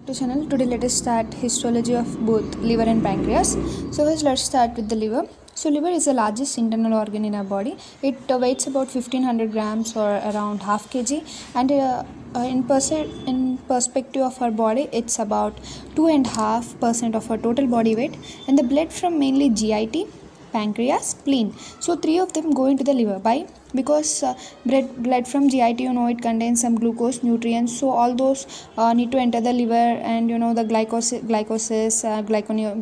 To channel. Today let us start histology of both liver and pancreas. So first let's start with the liver. So liver is the largest internal organ in our body. It weighs about 1500 grams or around half kg, and in perspective of our body, it's about 2.5% of our total body weight. And the blood from mainly GIT, pancreas, spleen. So three of them go into the liver because blood from GIT, it contains some glucose, nutrients. So all those need to enter the liver, and the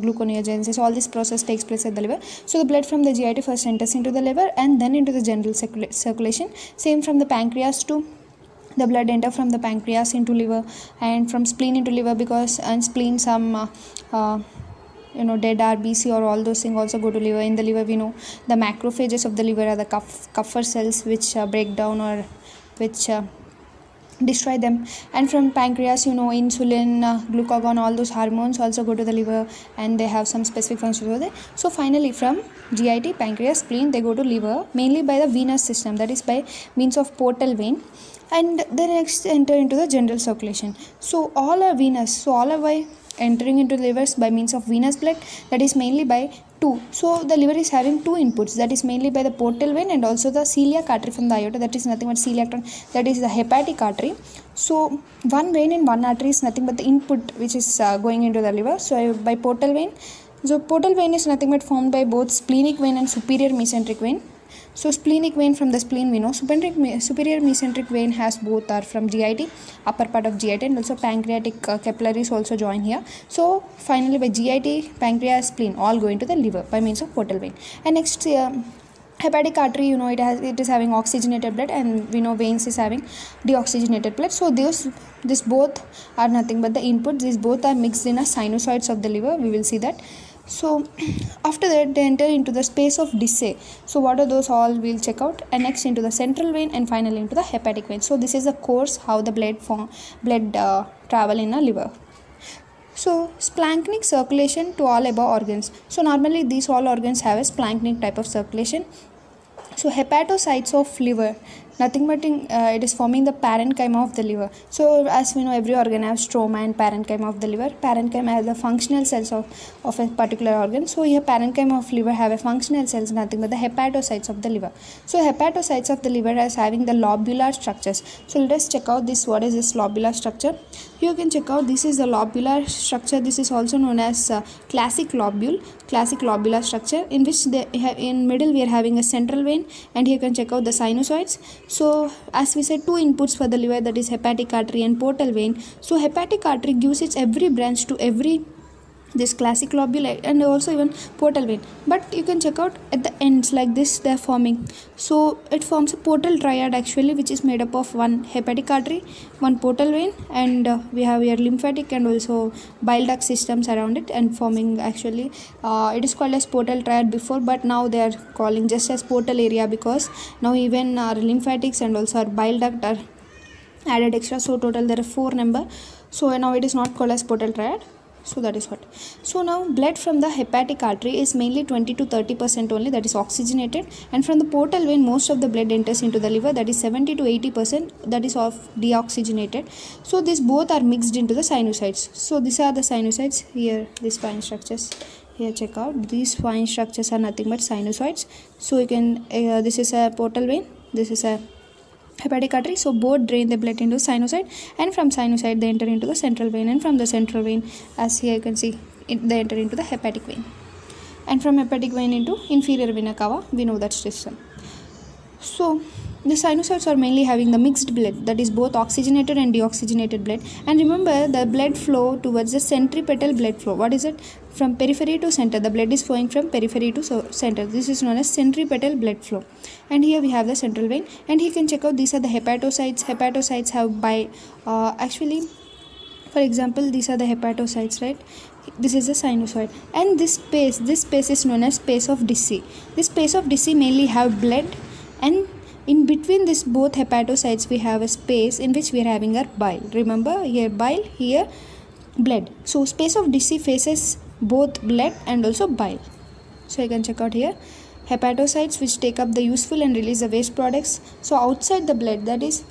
gluconeogenesis, all this process takes place at the liver. So the blood from the GIT first enters into the liver and then into the general circulation. Same from the pancreas too. The blood enter from the pancreas into liver, and from spleen into liver, because and spleen some dead RBC or all those things also go to liver. In the liver, we know the macrophages of the liver are the Kupffer cells which break down or which destroy them. And from pancreas, insulin, glucagon, all those hormones also go to the liver, and they have some specific functions over there. So finally, from GIT, pancreas, spleen, they go to liver mainly by the venous system, that is by means of portal vein, and then next enter into the general circulation. So all are venous. So all are by entering into the livers by means of venous blood, that is mainly by two. So the liver is having two inputs, that is mainly by the portal vein and also the celiac artery from the aorta, that is nothing but celiac, that is the hepatic artery. So one vein and one artery is nothing but the input which is going into the liver. So by portal vein, so portal vein is nothing but formed by both splenic vein and superior mesenteric vein. So splenic vein, from the spleen we know. Superior mesenteric vein has both are from GIT, upper part of GIT, and also pancreatic capillaries also join here. So finally by GIT, pancreas, spleen all go into the liver by means of portal vein. And next hepatic artery, it is having oxygenated blood, and we know veins is having deoxygenated blood. So this both are nothing but the input. These both are mixed in a sinusoids of the liver. We will see that. So after that, they enter into the space of Disse. So what are those, all we'll check out. And next into the central vein, and finally into the hepatic vein. So this is the course how the blood travel in a liver. So splanchnic circulation to all above organs. So normally these all organs have a splanchnic type of circulation. So hepatocytes of liver, nothing but it is forming the parenchyma of the liver. So as we know, every organ has stroma and parenchyma of the liver. Parenchyma has the functional cells of a particular organ. So here parenchyma of liver have a functional cells, nothing but the hepatocytes of the liver. So hepatocytes of the liver is having the lobular structures. So let us check out this. What is this lobular structure? Here you can check out, this is the lobular structure. This is also known as classic lobular structure, in which in middle we are having a central vein, and here you can check out the sinusoids. So as we said, two inputs for the liver, that is hepatic artery and portal vein. So hepatic artery gives its every branch to this classic lobule and also even portal vein, but you can check out at the ends like this they are forming. So it forms a portal triad actually, which is made up of one hepatic artery, one portal vein, and we have here lymphatic and also bile duct systems around it, and forming actually it is called as portal triad before, but now they are calling just as portal area, because now even our lymphatics and also our bile duct are added extra. So total there are 4 number. So now it is not called as portal triad. So that is what. So now blood from the hepatic artery is mainly 20 to 30% only, that is oxygenated, and from the portal vein most of the blood enters into the liver, that is 70 to 80%, that is of deoxygenated. So these both are mixed into the sinusoids. So these are the sinusoids here, these fine structures. Here check out, these fine structures are nothing but sinusoids. So you can this is a portal vein, this is a hepatic artery. So both drain the blood into sinusoid, and from sinusoid they enter into the central vein, and from the central vein, as here you can see, they enter into the hepatic vein, and from hepatic vein into inferior vena cava. We know that system. So the sinusoids are mainly having the mixed blood, that is both oxygenated and deoxygenated blood. And remember, the blood flow towards the centripetal blood flow. What is it? From periphery to center. The blood is flowing from periphery to center. This is known as centripetal blood flow. And here we have the central vein, and you can check out, these are the hepatocytes. Hepatocytes have actually, for example, these are the hepatocytes, right? This is the sinusoid, and this space is known as space of Disse. This space of Disse mainly have blood, and in between this both hepatocytes we have a space in which we are having our bile. Remember, here bile, here blood. So space of Disse faces both blood and also bile. So you can check out here hepatocytes, which take up the useful and release the waste products. So outside the blood, that is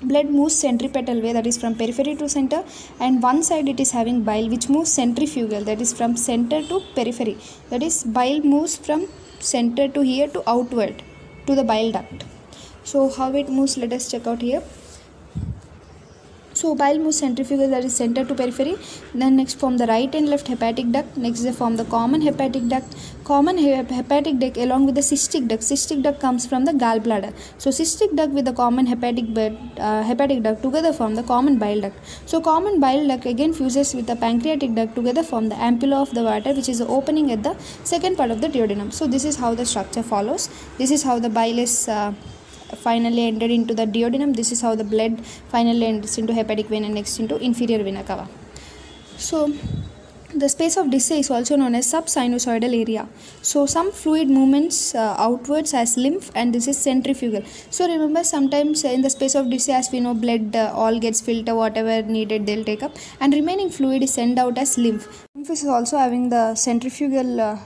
blood moves centripetal way, that is from periphery to center, and one side it is having bile which moves centrifugal, that is from center to periphery, that is bile moves from center to here to outward to the bile duct. So how it moves, let us check out here. So bile moves centrifugal, that is center to periphery. Then next form the right and left hepatic duct. Next they form the common hepatic duct. Common hepatic duct along with the cystic duct. Cystic duct comes from the gallbladder. So cystic duct with the common hepatic duct together form the common bile duct. So common bile duct again fuses with the pancreatic duct together form the ampulla of the water, which is the opening at the second part of the duodenum. So this is how the structure follows. This is how the bile is finally entered into the duodenum. This is how the blood finally enters into hepatic vein and next into inferior vena cava. So the space of Disse is also known as subsinusoidal area. So some fluid movements outwards as lymph, and this is centrifugal. So remember, sometimes in the space of Disse, as we know, blood all gets filtered, whatever needed they'll take up, and remaining fluid is sent out as lymph. Lymph is also having the centrifugal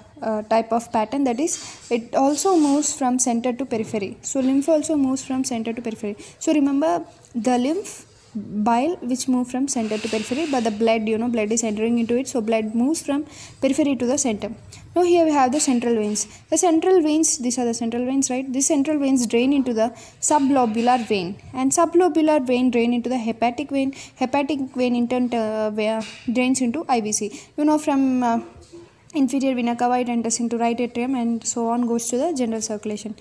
type of pattern, that is it also moves from center to periphery. So lymph also moves from center to periphery. So remember, the lymph, bile which move from center to periphery, but the blood, blood is entering into it, so blood moves from periphery to the center. Now here we have the central veins. The central veins, these are the central veins, right? These central veins drain into the sublobular vein, and sublobular vein drain into the hepatic vein. Hepatic vein in turn drains into IVC. From inferior vena cava it enters into right atrium, and so on goes to the general circulation.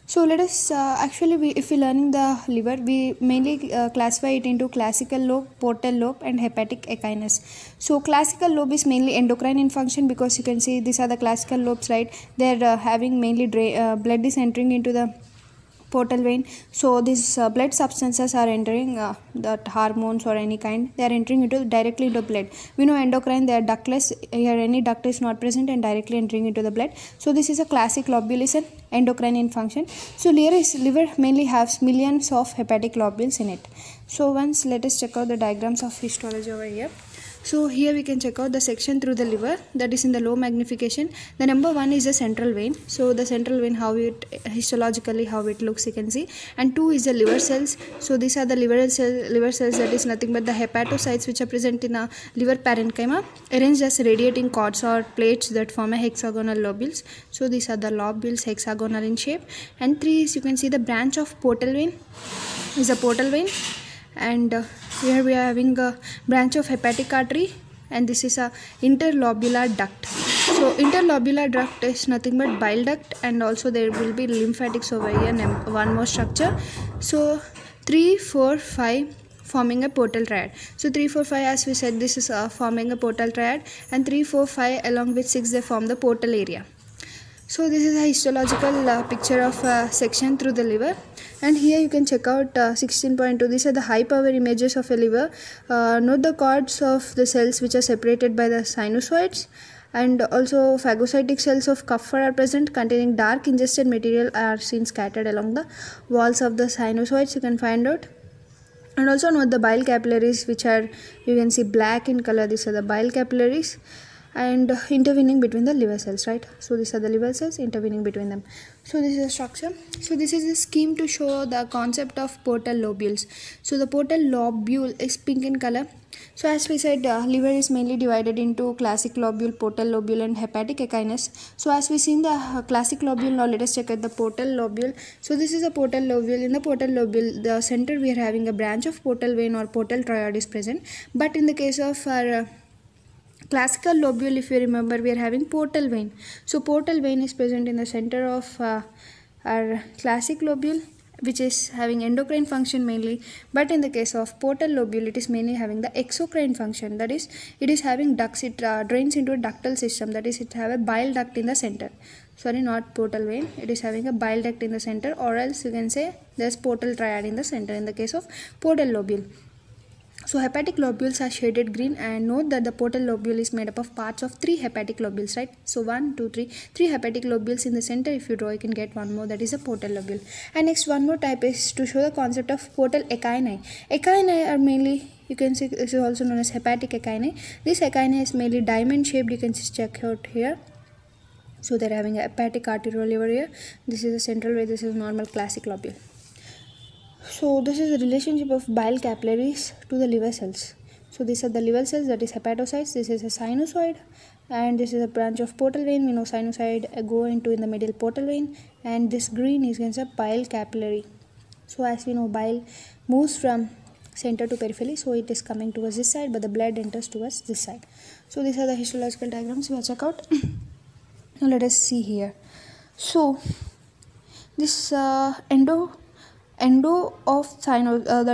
So let us if we learning the liver, we mainly classify it into classical lobe, portal lobe, and hepatic echinus. So classical lobe is mainly endocrine in function, because you can see these are the classical lobes, right? They are having mainly blood is entering into the portal vein. So these blood substances are entering, that hormones or any kind, they are entering directly into blood. We know endocrine, they are ductless. Here any duct is not present and directly entering into the blood. So this is a classic lobule, is an endocrine in function. So liver mainly has millions of hepatic lobules in it. So once let us check out the diagrams of histology over here. So here we can check out the section through the liver, that is in the low magnification. The number 1 is the central vein. So the central vein, how it histologically how it looks, you can see. And 2 is the liver cells. So these are the liver cells, that is nothing but the hepatocytes which are present in a liver parenchyma, arranged as radiating cords or plates that form a hexagonal lobules. So these are the lobules, hexagonal in shape. And 3 is, you can see the branch of portal vein is a portal vein, and here we are having a branch of hepatic artery, and this is a interlobular duct. So interlobular duct is nothing but bile duct, and also there will be lymphatics over here, and one more structure. So 3, 4, 5 forming a portal triad. So 3, 4, 5, as we said, this is forming a portal triad, and 3, 4, 5 along with 6 they form the portal area. So this is a histological picture of section through the liver, and here you can check out 16.2. These are the high power images of a liver. Note the cords of the cells which are separated by the sinusoids, and also phagocytic cells of Kupffer are present containing dark ingested material are seen scattered along the walls of the sinusoids, you can find out. And also note the bile capillaries, which are, you can see, black in color. These are the bile capillaries, and intervening between the liver cells, right? So these are the liver cells intervening between them. So this is a structure. So this is a scheme to show the concept of portal lobules. So the portal lobule is pink in color. So as we said, liver is mainly divided into classic lobule, portal lobule, and hepatic echinus. So as we seen the classic lobule, now let us check out the portal lobule. So this is a portal lobule. In the portal lobule, the center we are having a branch of portal vein or portal triad is present. But in the case of our classical lobule, if you remember, we are having portal vein. So portal vein is present in the center of our classic lobule, which is having endocrine function mainly. But in the case of portal lobule, it is mainly having the exocrine function, that is it is having ducts. It drains into a ductal system, that is it have a bile duct in the center. Sorry, not portal vein, it is having a bile duct in the center, or else you can say there's portal triad in the center in the case of portal lobule. So hepatic lobules are shaded green, and note that the portal lobule is made up of parts of 3 hepatic lobules, right? So 1, 2, 3 hepatic lobules in the center. If you draw, you can get one more, that is a portal lobule. And next, one more type is to show the concept of portal echini. Echini are mainly, you can see, this is also known as hepatic echini. This echini is mainly diamond shaped, you can just check out here. So they're having a hepatic arteriole over here. This is the central way, this is normal classic lobule. So this is the relationship of bile capillaries to the liver cells. So these are the liver cells, that is hepatocytes. This is a sinusoid, and this is a branch of portal vein. We know sinusoid go into in the middle portal vein, and this green is a bile capillary. So as we know, bile moves from center to periphery, so it is coming towards this side, but the blood enters towards this side. So these are the histological diagrams we have checked out. Now let us see here. So this that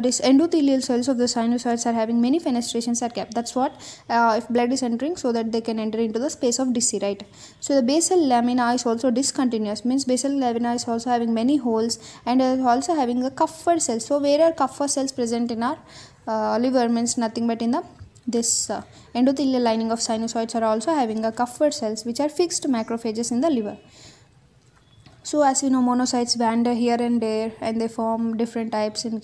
is endothelial cells of the sinusoids are having many fenestrations are kept. That's what if blood is entering, so that they can enter into the space of disc, right? So the basal lamina is also discontinuous, means basal lamina is also having many holes and also having a Kupffer cells. So where are Kupffer cells present in our liver? Means nothing but in the endothelial lining of sinusoids are also having a Kupffer cells, which are fixed macrophages in the liver. So as we know, monocytes wander here and there, and they form different types in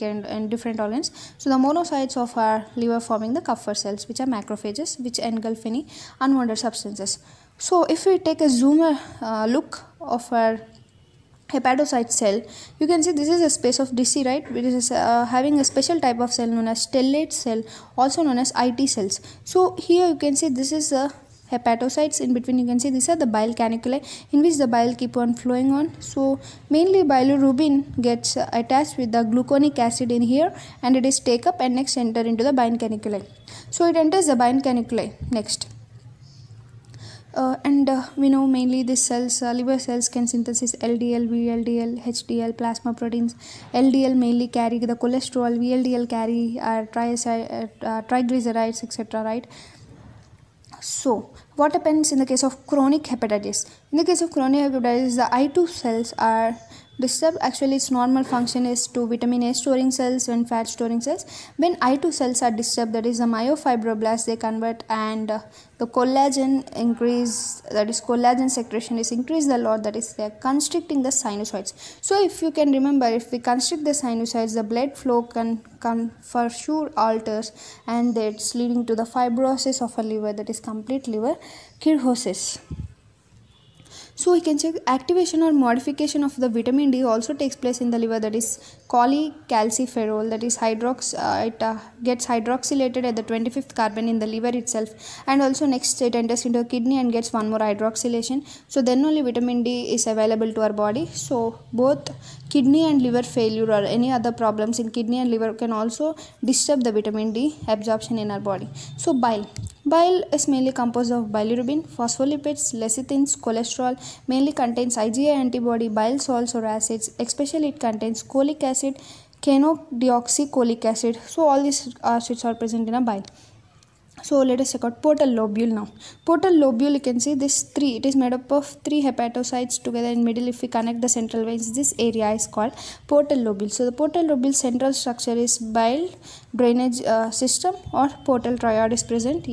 different organs. So the monocytes of our liver forming the Kupffer cells, which are macrophages, which engulf any unwanted substances. So if we take a zoom look of our hepatocyte cell, you can see this is a space of disc, right? Which is having a special type of cell known as stellate cell, also known as IT cells. So here you can see this is a hepatocytes. In between you can see these are the bile caniculae, in which the bile keep on flowing on. So mainly bilirubin gets attached with the gluconic acid in here, and it is take up and next enter into the bile caniculae. So it enters the bile caniculae next. We know mainly these cells, liver cells can synthesize LDL, VLDL, HDL, plasma proteins. LDL mainly carry the cholesterol, VLDL carry triglycerides, etc., right? So what happens in the case of chronic hepatitis? In the case of chronic hepatitis, the I2 cells are disturbed. Actually its normal function is to vitamin A storing cells and fat storing cells. When I2 cells are disturbed, that is the myofibroblasts, they convert, and the collagen increase, that is collagen secretion is increased a lot, that is they are constricting the sinusoids. So if you can remember, if we constrict the sinusoids, the blood flow can for sure alters, and that's leading to the fibrosis of a liver, that is complete liver cirrhosis. So we can check activation or modification of the vitamin D also takes place in the liver, that is cholecalciferol, that is gets hydroxylated at the 25th carbon in the liver itself, and also next it enters into the kidney and gets one more hydroxylation. So then only vitamin D is available to our body. So both kidney and liver failure or any other problems in kidney and liver can also disturb the vitamin D absorption in our body. So bile is mainly composed of bilirubin, phospholipids, lecithins, cholesterol, mainly contains IgA antibody, bile salts or acids, especially it contains cholic acid, chenodeoxycholic acid. So all these acids are present in a bile. So let us check out portal lobule now. Portal lobule, you can see it is made up of 3 hepatocytes together in middle. If we connect the central veins, this area is called portal lobule. So the portal lobule central structure is bile drainage system, or portal triad is present,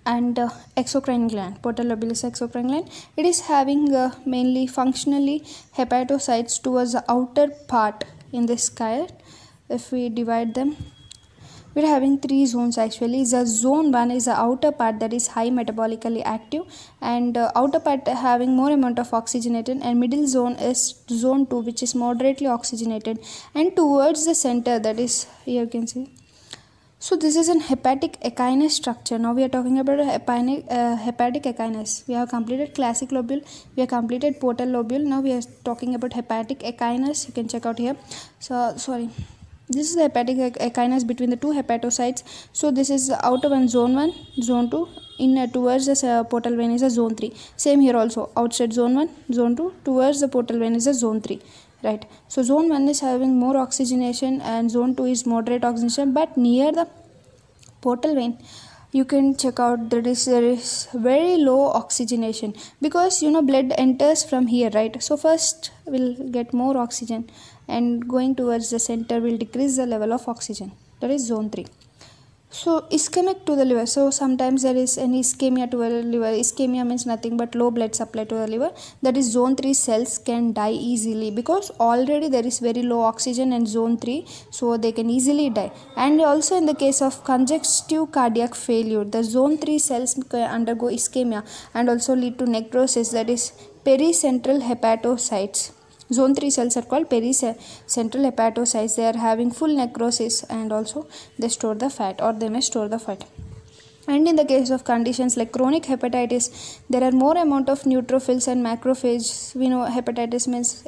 and exocrine gland. Portal lobule is exocrine gland. It is having mainly functionally hepatocytes towards the outer part in this square. If we divide them, we're having 3 zones actually. The zone 1 is the outer part, that is high metabolically active, and outer part having more amount of oxygenated, and middle zone is zone 2, which is moderately oxygenated, and towards the center, that is here you can see. So this is an hepatic echinus structure. Now we are talking about a hepatic echinus. We have completed classic lobule, we have completed portal lobule. Now we are talking about hepatic echinus. You can check out here. This is the hepatic echinus between the 2 hepatocytes. So this is the outer one, zone 1, zone 2. In towards the portal vein is a zone 3. Same here also, outside zone 1, zone 2, towards the portal vein is a zone 3. Right. So zone 1 is having more oxygenation, and zone 2 is moderate oxygenation, but near the portal vein you can check out there is very low oxygenation, because blood enters from here, right? So first we'll get more oxygen, and going towards the center will decrease the level of oxygen, that is zone 3. So ischemic to the liver. So sometimes there is an ischemia to the liver. Ischemia means nothing but low blood supply to the liver. That is zone 3 cells can die easily, because already there is very low oxygen in zone 3, so they can easily die. And also in the case of congestive cardiac failure, the zone 3 cells undergo ischemia and also lead to necrosis, that is pericentral hepatocytes. Zone 3 cells are called pericentral hepatocytes. They are having full necrosis and also they store the fat, or they may store the fat. And in the case of conditions like chronic hepatitis, there are more amount of neutrophils and macrophages. We know hepatitis means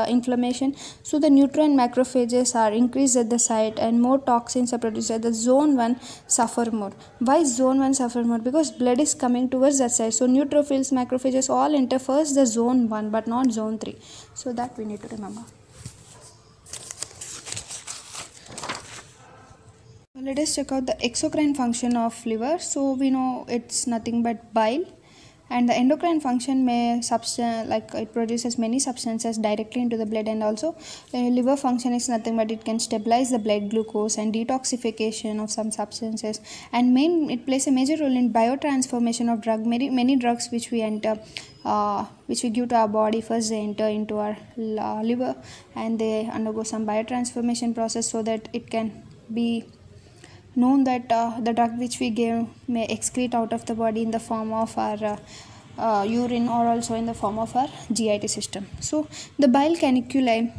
inflammation. So the neutro and macrophages are increased at the site and more toxins are produced at the zone 1 suffer more. Why zone 1 suffer more? Because blood is coming towards that side. So neutrophils, macrophages all enter first the zone 1 but not zone 3. So that we need to remember. Let us check out the exocrine function of liver. So we know it's nothing but bile, and the endocrine function may it produces many substances directly into the blood, and also liver function is nothing but it can stabilize the blood glucose and detoxification of some substances, and it plays a major role in biotransformation of drug. Many drugs which we enter which we give to our body, first they enter into our liver and they undergo some biotransformation process so that it can be known that the drug which we give may excrete out of the body in the form of our urine or also in the form of our GIT system. So the bile caniculae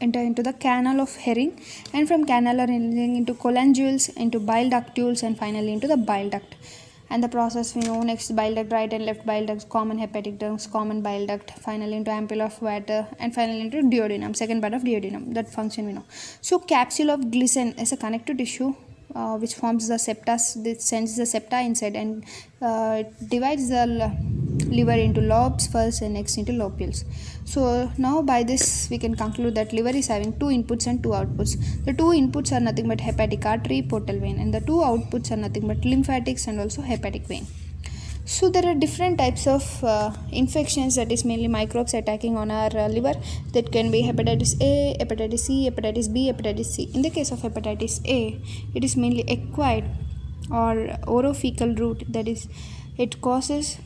enter into the canal of Hering, and from canal are into cholangules, into bile ductules, and finally into the bile duct. And the process we know: next bile duct, right and left bile ducts, common hepatic ducts, common bile duct, finally into ampulla of water, and finally into duodenum, second part of duodenum. That function we know. So capsule of Gleason is a connective tissue which forms the septa, this sends the septa inside, and it divides the liver into lobes first and next into lobules. So now by this we can conclude that liver is having two inputs and two outputs. The two inputs are nothing but hepatic artery, portal vein, and the two outputs are nothing but lymphatics and also hepatic vein. So there are different types of infections, that is mainly microbes attacking on our liver. That can be hepatitis A, hepatitis C, hepatitis B, hepatitis C. In the case of hepatitis A, it is mainly acquired or orophycal route, that is it causes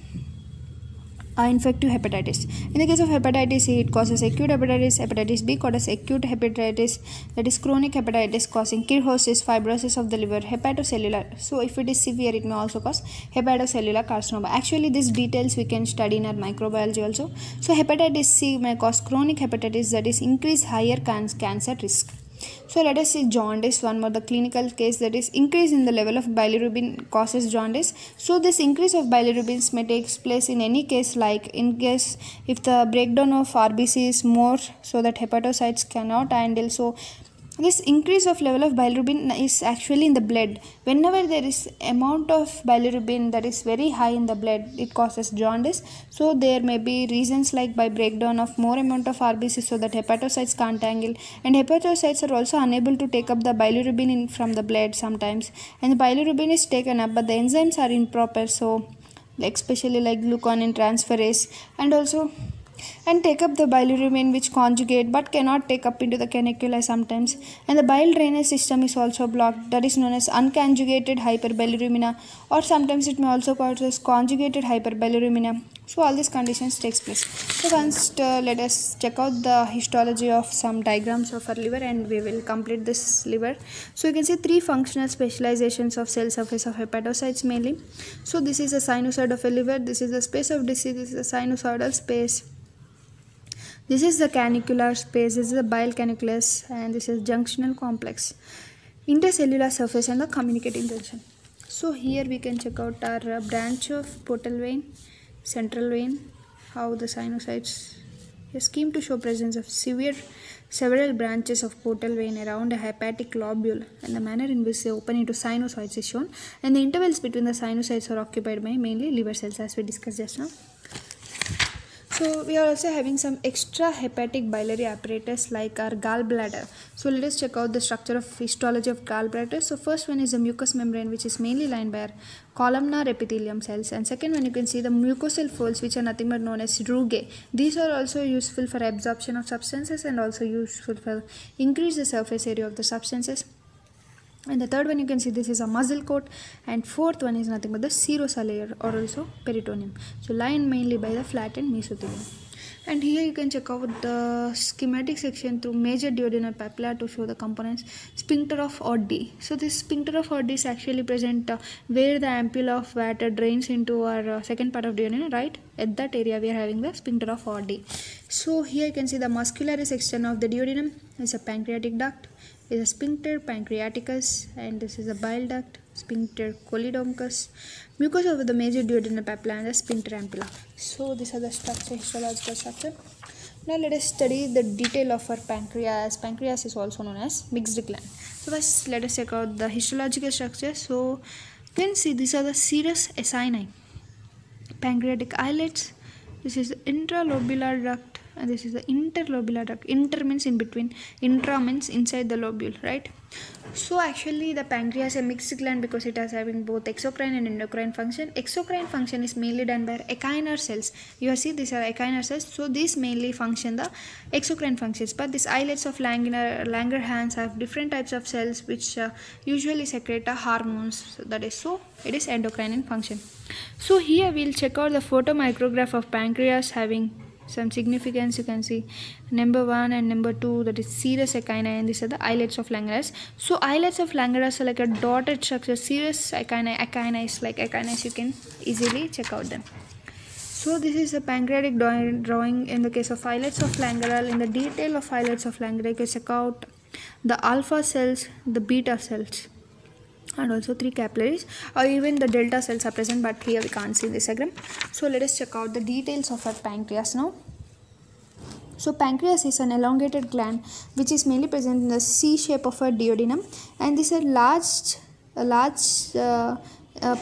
infective hepatitis. In the case of hepatitis A, it causes acute hepatitis. Hepatitis B causes acute hepatitis, that is chronic hepatitis, causing cirrhosis, fibrosis of the liver, hepatocellular. So if it is severe, it may also cause hepatocellular carcinoma. Actually these details we can study in our microbiology also. So hepatitis C may cause chronic hepatitis, that is increase higher cancer risk. So let us see jaundice, one more, the clinical case, that is increase in the level of bilirubin causes jaundice. So this increase of bilirubins may take place in any case, like in case if the breakdown of RBC is more, so that hepatocytes cannot handle. So this increase of level of bilirubin is actually in the blood. Whenever there is amount of bilirubin that is very high in the blood, it causes jaundice. So there may be reasons like by breakdown of more amount of RBC, so that hepatocytes can't handle, and hepatocytes are also unable to take up the bilirubin from the blood sometimes, and the bilirubin is taken up but the enzymes are improper, so especially like gluconin transferase, and take up the bilirubin which conjugate but cannot take up into the canicula sometimes, and the bile drainage system is also blocked, that is known as unconjugated hyperbilirubinemia, or sometimes it may also cause as conjugated hyperbilirubinemia. So all these conditions takes place. So first let us check out the histology of some diagrams of our liver and we will complete this liver. So you can see three functional specializations of cell surface of hepatocytes mainly. So this is a sinusoid of a liver, this is the space of disease, this is a sinusoidal space, this is the canicular space, this is the bile canicularis, and this is junctional complex, intercellular surface, and the communicating junction. So here we can check out our branch of portal vein, central vein, how the sinusoids, a scheme to show presence of several branches of portal vein around a hepatic lobule, and the manner in which they open into sinusoids is shown, and the intervals between the sinusoids are occupied by mainly liver cells as we discussed just now. So we are also having some extra hepatic biliary apparatus like our gallbladder. So let us check out the structure of histology of gallbladder. So first one is the mucous membrane, which is mainly lined by our columnar epithelium cells, and second one you can see the mucosal folds, which are nothing but known as rugae. These are also useful for absorption of substances and also useful for increase the surface area of the substances. And the third one you can see this is a muscle coat, and fourth one is nothing but the serosal layer or also peritoneum. So lined mainly by the flattened mesothelium. And here you can check out the schematic section through major duodenal papilla to show the components. Sphincter of Oddi. So this sphincter of Oddi is actually present where the ampulla of water drains into our second part of duodenum, right? At that area we are having the sphincter of Oddi. So here you can see the muscularis externa of the duodenum is a pancreatic duct, is a sphincter pancreaticus, and this is a bile duct, sphincter choledochus, mucosa of the major duodenal papilla and the sphincter ampulla. So these are the structure, histological structure. Now let us study the detail of our pancreas. Pancreas is also known as mixed gland. So first let us check out the histological structure. So you can see these are the serous acini, pancreatic islets. This is the intralobular duct and this is the interlobular duct. Inter means in between, intra means inside the lobule, right? So actually the pancreas is a mixed gland because it is having both exocrine and endocrine function. Exocrine function is mainly done by echinal cells. You see these are echinal cells, so these mainly function the exocrine functions, but these islets of Langerhans have different types of cells which usually secrete hormones, so that is, so it is endocrine in function. So here we will check out the photomicrograph of pancreas having some significance. You can see number 1 and number 2, that is serous echini, and these are the islets of Langerhans. So islets of Langerhans are like a dotted structure. Serous echini is like echini, you can easily check out them. So this is a pancreatic drawing in the case of islets of Langerhans. In the detail of islets of Langerhans, you can check out the alpha cells, the beta cells, and also 3 capillaries, or even the delta cells are present, but here we can't see in this diagram. So let us check out the details of our pancreas now. So pancreas is an elongated gland which is mainly present in the C shape of a duodenum, and this is a large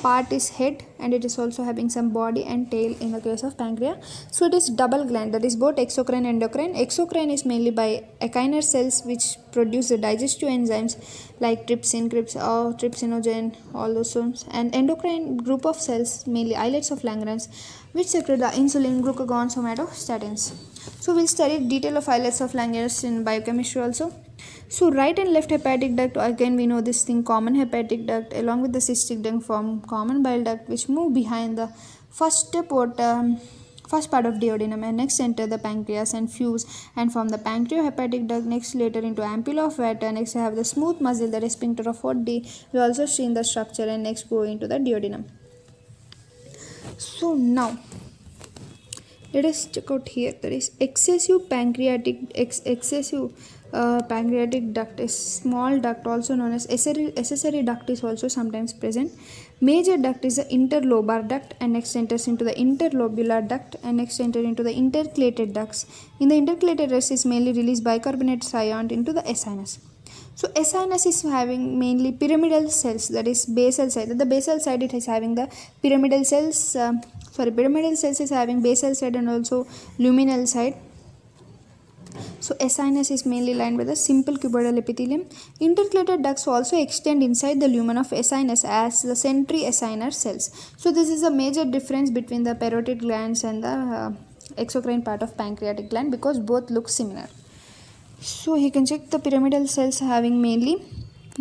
part is head, and it is also having some body and tail in the case of pancreas. So it is double gland, that is both exocrine and endocrine. Exocrine is mainly by echinal cells which produce the digestive enzymes like trypsin, trypsinogen, all those ones, and endocrine group of cells mainly islets of Langerhans which secrete the insulin, glucagon, somatostatins. So we'll study detail of islets of Langerhans in biochemistry also. So right and left hepatic duct, again we know this thing, common hepatic duct along with the cystic duct form common bile duct which move behind the first part of duodenum and next enter the pancreas and fuse and form the pancreohepatic duct. Next later into ampulla of water. Next have the smooth muscle, that is sphincter of Oddi. We also see in the structure, and next go into the duodenum. So now let us check out here, that is excessive pancreatic duct is small duct also known as accessory duct is also sometimes present. Major duct is the interlobar duct, and next enters into the interlobular duct, and next enter into the intercalated ducts. In the intercalated ducts is mainly released bicarbonate ion into the acinus. So acinus is having mainly pyramidal cells, that is basal side. At the basal side it is having the pyramidal cells. Pyramidal cells is having basal side and also luminal side. So acinus is mainly lined with a simple cuboidal epithelium. Intercalated ducts also extend inside the lumen of acinus as the centri-acinar cells. So this is a major difference between the parotid glands and the exocrine part of pancreatic gland, because both look similar. So you can check the pyramidal cells having mainly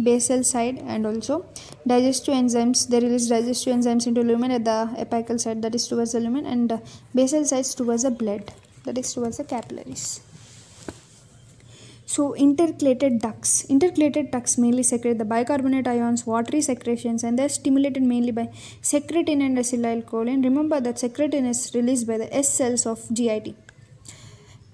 basal side and also digestive enzymes. They release digestive enzymes into lumen at the apical side, that is towards the lumen, and basal sides towards the blood, that is towards the capillaries. So intercalated ducts mainly secrete the bicarbonate ions, watery secretions, and they are stimulated mainly by secretin and acetylcholine. Remember that secretin is released by the S cells of GIT.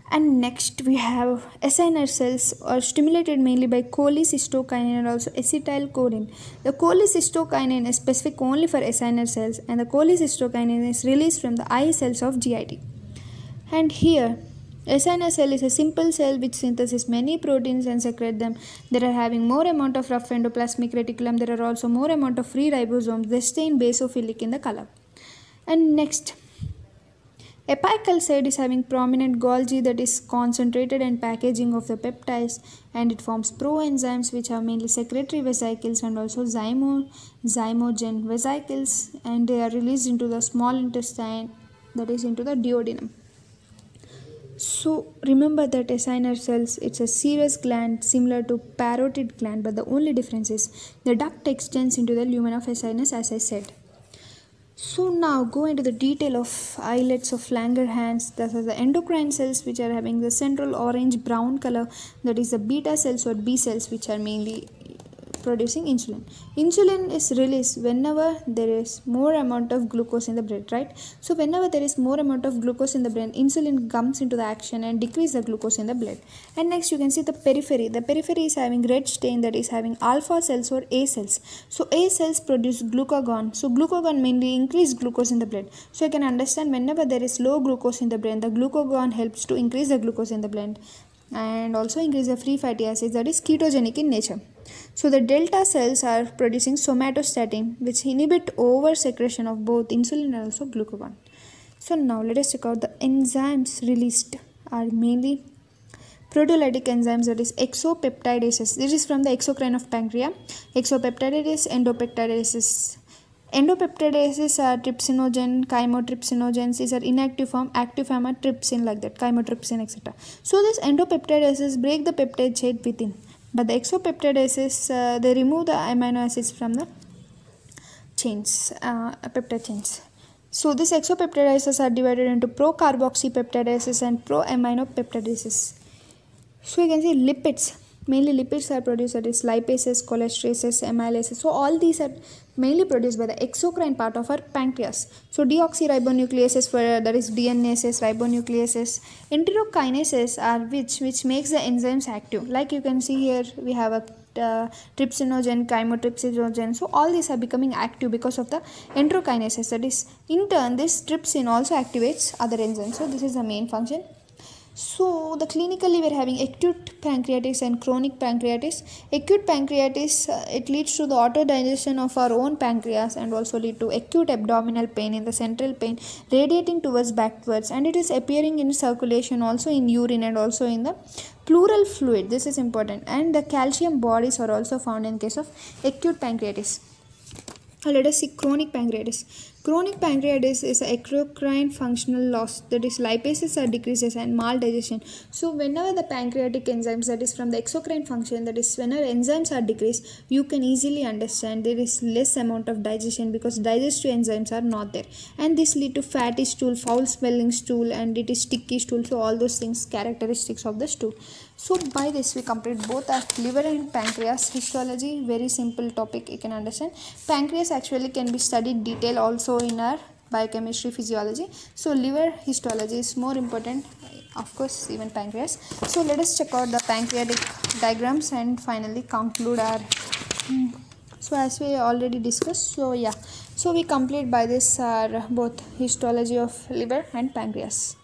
And next we have acinar cells are stimulated mainly by cholecystokinin and also acetylcholine. The cholecystokinin is specific only for acinar cells, and the cholecystokinin is released from the I cells of GIT. And here acinar cell is a simple cell which synthesizes many proteins and secrete them. There are having more amount of rough endoplasmic reticulum. There are also more amount of free ribosomes. They stain basophilic in the color. And next, apical side is having prominent Golgi, that is concentrated and packaging of the peptides, and it forms proenzymes which are mainly secretory vesicles and also zymogen vesicles, and they are released into the small intestine, that is into the duodenum. So remember that acinar cells, it's a serous gland similar to parotid gland, but the only difference is the duct extends into the lumen of acinus, as I said. So now go into the detail of islets of Langerhans. This is the endocrine cells which are having the central orange brown color, that is the beta cells or B cells, which are mainly producing insulin. Insulin is released whenever there is more amount of glucose in the blood, right? So whenever there is more amount of glucose in the blood, insulin comes into the action and decrease the glucose in the blood. And next you can see the periphery. The periphery is having red stain, that is having alpha cells or A cells. So A cells produce glucagon. So glucagon mainly increase glucose in the blood. So you can understand whenever there is low glucose in the blood, the glucagon helps to increase the glucose in the blood and also increase the free fatty acids, that is ketogenic in nature. So the delta cells are producing somatostatin, which inhibit over secretion of both insulin and also glucagon. So now let us check out the enzymes released are mainly proteolytic enzymes, that is exopeptidases. This is from the exocrine of pancreas. Exopeptidase, endopeptidases. Endopeptidases are trypsinogen, chymotrypsinogens. These are inactive form, active form are trypsin, like that, chymotrypsin, etc. So these endopeptidases break the peptide chain within, but the exopeptidases they remove the amino acids from the chains, peptide chains. So these exopeptidases are divided into procarboxypeptidases and proaminopeptidases. So you can see lipids. Mainly lipids are produced, that is lipases, cholesterases, amylases. So all these are mainly produced by the exocrine part of our pancreas. So deoxyribonucleases, for that is DNases, ribonucleases. Enterokinases are which makes the enzymes active. Like you can see here, we have a trypsinogen, chymotrypsinogen. So all these are becoming active because of the enterokinases. That is, in turn, this trypsin also activates other enzymes. So this is the main function. So the clinically we are having acute pancreatitis and chronic pancreatitis. Acute pancreatitis, it leads to the autodigestion of our own pancreas and also lead to acute abdominal pain in the central pain radiating towards backwards, and it is appearing in circulation, also in urine and also in the pleural fluid. This is important, and the calcium bodies are also found in case of acute pancreatitis. Let us see chronic pancreatitis. Chronic pancreatitis is an endocrine functional loss, that is lipases are decreases and maldigestion. So whenever the pancreatic enzymes, that is from the exocrine function, that is whenever enzymes are decreased, you can easily understand there is less amount of digestion because digestive enzymes are not there, and this lead to fatty stool, foul smelling stool, and it is sticky stool. So all those things characteristics of the stool. So by this we complete both our liver and pancreas histology. Very simple topic, you can understand. Pancreas actually can be studied detail also in our biochemistry physiology. So liver histology is more important, of course, even pancreas. So let us check out the pancreatic diagrams and finally conclude our so as we already discussed. So yeah, so we complete by this both histology of liver and pancreas.